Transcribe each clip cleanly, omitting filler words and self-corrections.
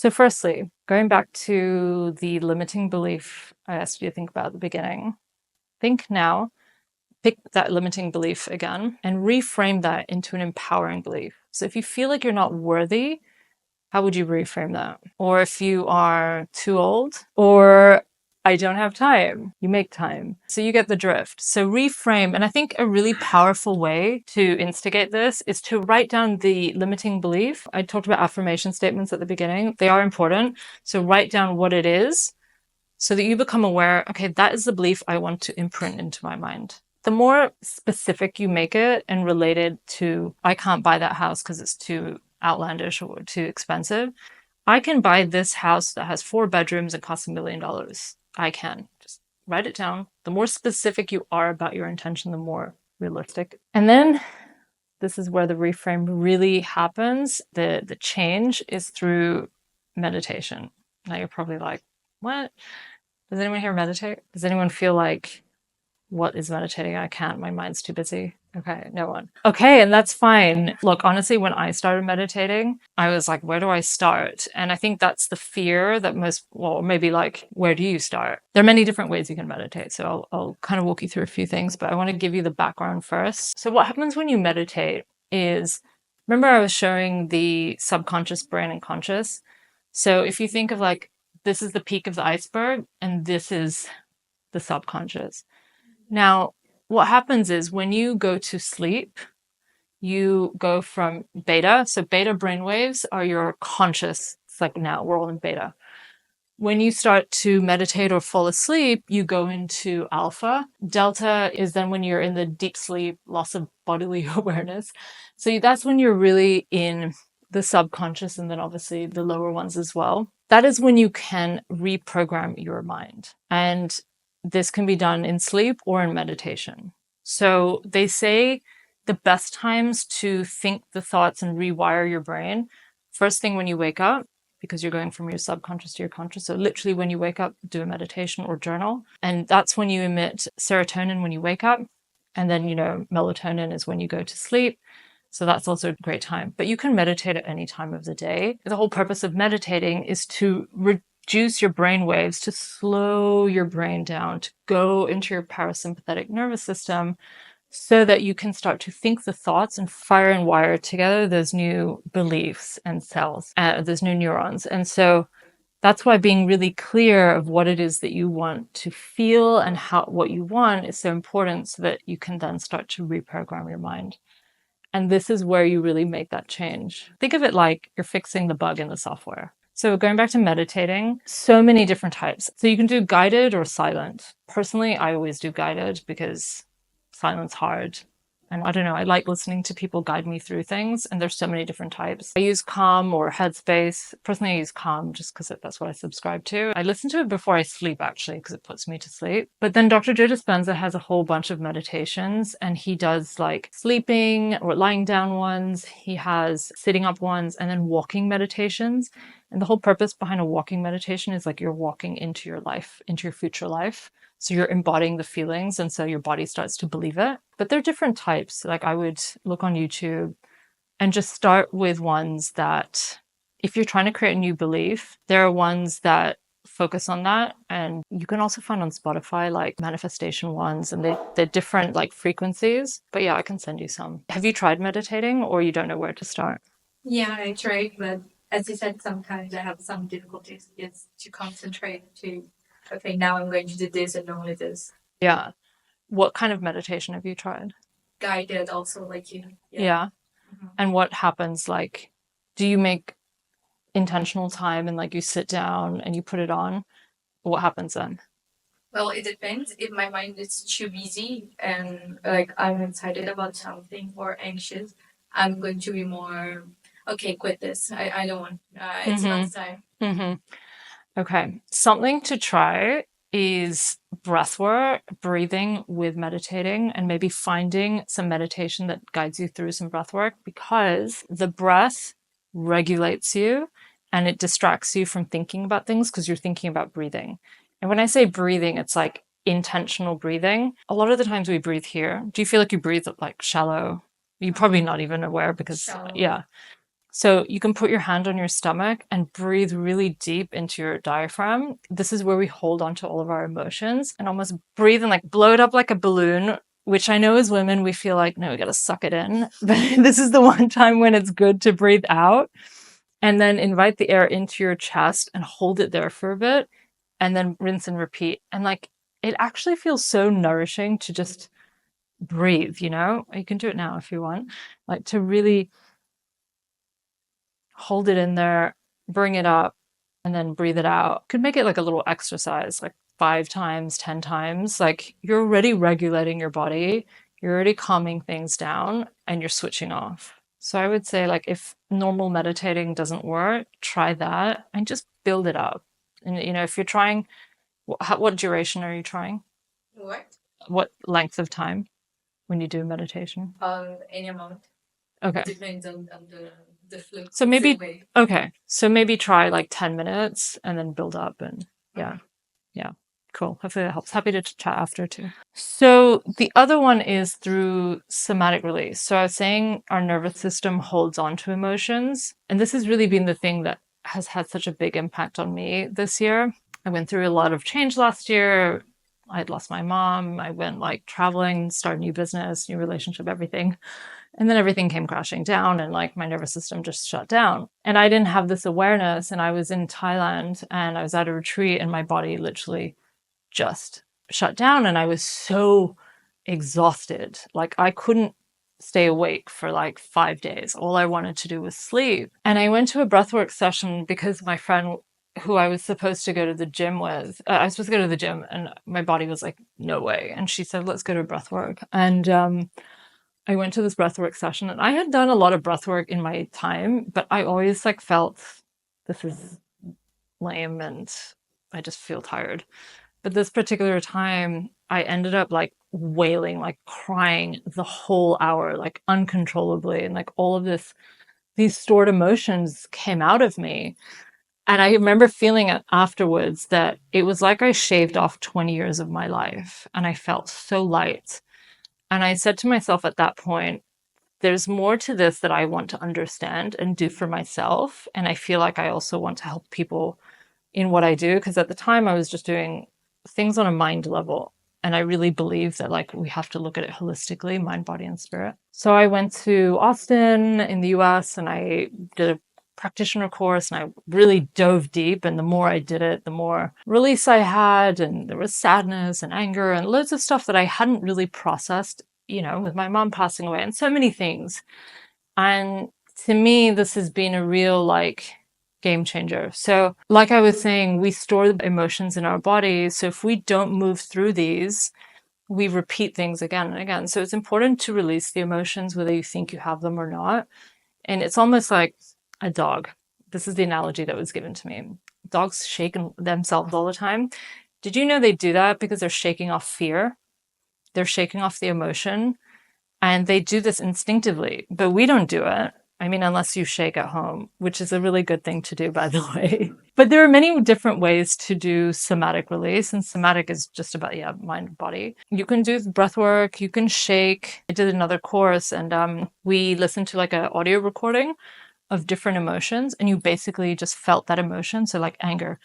So firstly, going back to the limiting belief I asked you to think about at the beginning, think now, pick that limiting belief again and reframe that into an empowering belief. So if you feel like you're not worthy, how would you reframe that? Or if you are too old, or I don't have time, you make time. So you get the drift. So reframe. And I think a really powerful way to instigate this is to write down the limiting belief. I talked about affirmation statements at the beginning. They are important. So write down what it is so that you become aware, okay, that is the belief I want to imprint into my mind. The more specific you make it and related to, I can't buy that house because it's too outlandish or too expensive. I can buy this house that has 4 bedrooms and costs $1 million. I can. Just write it down. The more specific you are about your intention, the more realistic. And then this is where the reframe really happens. The change is through meditation. Now you're probably like, what? Does anyone here meditate? Does anyone feel like, what is meditating? I can't. My mind's too busy. Okay, no one. Okay, and that's fine. Look, honestly, when I started meditating, I was like, where do I start? And I think that's the fear that most, well, maybe like, where do you start? There are many different ways you can meditate. So I'll kind of walk you through a few things, but I want to give you the background first. So what happens when you meditate is, remember I was showing the subconscious brain and conscious. So if you think of like, this is the peak of the iceberg and this is the subconscious. Now, what happens is when you go to sleep, you go from beta. So beta brainwaves are your conscious. It's like now we're all in beta. When you start to meditate or fall asleep, you go into alpha. Delta is then when you're in the deep sleep, loss of bodily awareness. So that's when you're really in the subconscious, and then obviously the lower ones as well. That is when you can reprogram your mind. And this can be done in sleep or in meditation. So they say the best times to think the thoughts and rewire your brain, first thing when you wake up, because you're going from your subconscious to your conscious. So literally when you wake up, do a meditation or journal. And that's when you emit serotonin when you wake up. And then, melatonin is when you go to sleep. So that's also a great time. But you can meditate at any time of the day. The whole purpose of meditating is to reduce your brain waves, to slow your brain down, to go into your parasympathetic nervous system so that you can start to think the thoughts and fire and wire together those new beliefs and cells, those new neurons. And so that's why being really clear of what it is that you want to feel and what you want is so important, so that you can then start to reprogram your mind. And this is where you really make that change. Think of it like you're fixing the bug in the software. So going back to meditating, so many different types. So you can do guided or silent. Personally, I always do guided because silent's hard. And I don't know, I like listening to people guide me through things, and there's so many different types. I use Calm or Headspace. Personally, I use Calm just because that's what I subscribe to. I listen to it before I sleep, actually, because it puts me to sleep. But then Dr. Joe Dispenza has a whole bunch of meditations, and he does like sleeping or lying down ones. He has sitting up ones, and then walking meditations. And the whole purpose behind a walking meditation is like you're walking into your life, into your future life. So you're embodying the feelings, and so your body starts to believe it. But there are different types. Like I would look on YouTube and just start with ones that, if you're trying to create a new belief, there are ones that focus on that. And you can also find on Spotify like manifestation ones, and they're different like frequencies. But yeah, I can send you some. Have you tried meditating, or you don't know where to start? Yeah, I tried, but as you said, sometimes I have some difficulties to concentrate okay, now I'm going to do this and only this. Yeah. What kind of meditation have you tried? Guided also, like you. Yeah. Mm-hmm. And what happens? Like, do you make intentional time and like you sit down and you put it on? What happens then? Well, it depends. If my mind is too busy and like I'm excited about something or anxious, I'm going to be more, okay, quit this. I don't want, it's not time. Mm-hmm. Okay. Something to try is breathwork, breathing with meditating, and maybe finding some meditation that guides you through some breathwork, because the breath regulates you and it distracts you from thinking about things because you're thinking about breathing. And when I say breathing, it's like intentional breathing. A lot of the times we breathe here. Do you feel like you breathe like shallow? You're probably not even aware because, Shallow. yeah. So you can put your hand on your stomach and breathe really deep into your diaphragm. This is where we hold on to all of our emotions, and almost breathe and like blow it up like a balloon, which I know as women, we feel like, no, we got to suck it in. But this is the one time when it's good to breathe out, and then invite the air into your chest and hold it there for a bit, and then rinse and repeat. And like, it actually feels so nourishing to just breathe, you know? You can do it now if you want, like to really hold it in there, bring it up, and then breathe it out. Could make it like a little exercise, like 5 times, 10 times. Like you're already regulating your body, you're already calming things down, and you're switching off. So I would say, like, if normal meditating doesn't work, try that and just build it up. And you know, if you're trying, what duration are you trying? What length of time when you do meditation? Any amount. Okay. Depends on the flow. So maybe, okay. So maybe try like 10 minutes and then build up, and yeah. Yeah. Cool. Hopefully that helps. Happy to chat after too. So the other one is through somatic release. So I was saying our nervous system holds on to emotions. And this has really been the thing that has had such a big impact on me this year. I went through a lot of change last year. I'd lost my mom. I went like traveling, start a new business, new relationship, everything. And then everything came crashing down, and like my nervous system just shut down. And I didn't have this awareness. And I was in Thailand and I was at a retreat, and my body literally just shut down. And I was so exhausted. Like I couldn't stay awake for like 5 days. All I wanted to do was sleep. And I went to a breathwork session because my friend who I was supposed to go to the gym with, I was supposed to go to the gym, and my body was like, no way. And she said, let's go to breathwork. And I went to this breathwork session, and I had done a lot of breathwork in my time, but I always like felt this is lame and I just feel tired. But this particular time, I ended up like wailing, like crying the whole hour, like uncontrollably. And like all of these stored emotions came out of me. And I remember feeling it afterwards that it was like I shaved off 20 years of my life, and I felt so light. And I said to myself at that point, there's more to this that I want to understand and do for myself. And I feel like I also want to help people in what I do. Because at the time I was just doing things on a mind level. And I really believe that like we have to look at it holistically, mind, body, and spirit. So I went to Austin in the US, and I did a practitioner course, and I really dove deep. And the more I did it, the more release I had. And there was sadness and anger and loads of stuff that I hadn't really processed, you know, with my mom passing away and so many things. And to me, this has been a real like game changer. So like I was saying, we store the emotions in our bodies. So if we don't move through these, we repeat things again and again. So it's important to release the emotions, whether you think you have them or not. And it's almost like a dog. This is the analogy that was given to me. Dogs shake themselves all the time. Did you know they do that because they're shaking off fear? They're shaking off the emotion, and they do this instinctively, but we don't do it. I mean, unless you shake at home, which is a really good thing to do, by the way. But there are many different ways to do somatic release, and somatic is just about, yeah, mind, body. You can do breath work, you can shake. I did another course, and we listened to like an audio recording of different emotions, and you basically just felt that emotion. So like anger,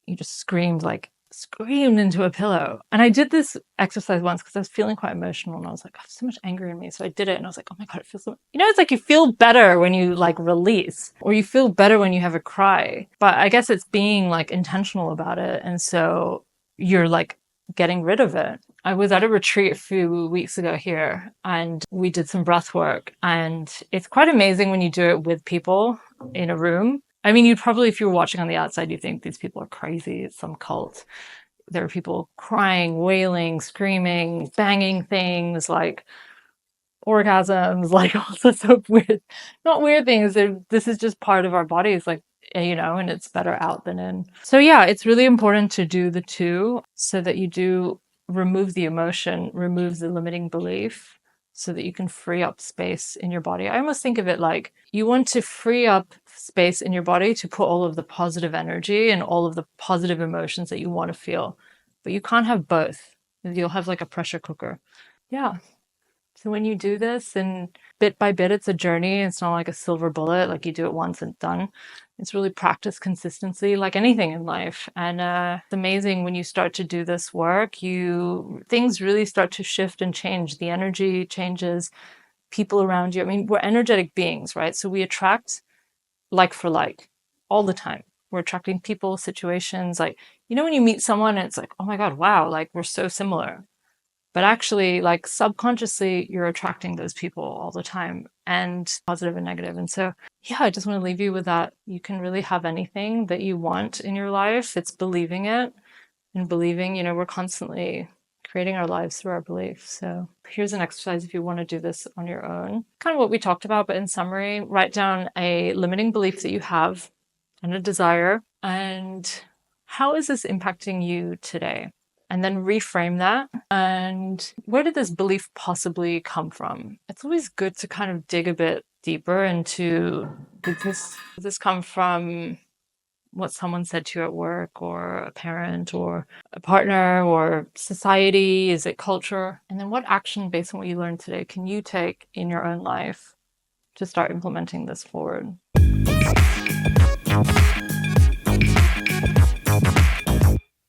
you just screamed into a pillow. And I did this exercise once because I was feeling quite emotional, and I was like, I have so much anger in me. So I did it, and I was like, oh my God, it feels so, you know, it's like you feel better when you like release, or you feel better when you have a cry. But I guess it's being like intentional about it. And so you're like getting rid of it. I was at a retreat a few weeks ago here, and we did some breath work, and it's quite amazing when you do it with people in a room. I mean, you'd probably, if you were watching on the outside, you think these people are crazy. It's some cult. There are people crying, wailing, screaming, banging things, like orgasms, like all sorts of weird, not weird things. This is just part of our bodies, like, you know, and it's better out than in. So yeah, it's really important to do the two so that you do remove the emotion, remove the limiting belief, so that you can free up space in your body. I almost think of it like you want to free up space in your body to put all of the positive energy and all of the positive emotions that you want to feel. But you can't have both. You'll have like a pressure cooker. Yeah. So when you do this, and bit by bit, it's a journey. It's not like a silver bullet, like you do it once and done. It's really practice consistency, like anything in life. And it's amazing when you start to do this work, things really start to shift and change. The energy changes, people around you. I mean, we're energetic beings, right? So we attract like for like all the time. We're attracting people, situations. Like, when you meet someone and it's like, oh my God, wow, like we're so similar. But actually, like subconsciously, you're attracting those people all the time, and positive and negative. And so, yeah, I just want to leave you with that. You can really have anything that you want in your life. It's believing it, and believing, we're constantly creating our lives through our beliefs. So here's an exercise if you want to do this on your own. Kind of what we talked about, but in summary, write down a limiting belief that you have and a desire. And how is this impacting you today? And then reframe that. And where did this belief possibly come from? It's always good to kind of dig a bit deeper into, did this come from what someone said to you at work, or a parent, or a partner, or society? Is it culture? And then what action based on what you learned today can you take in your own life to start implementing this forward?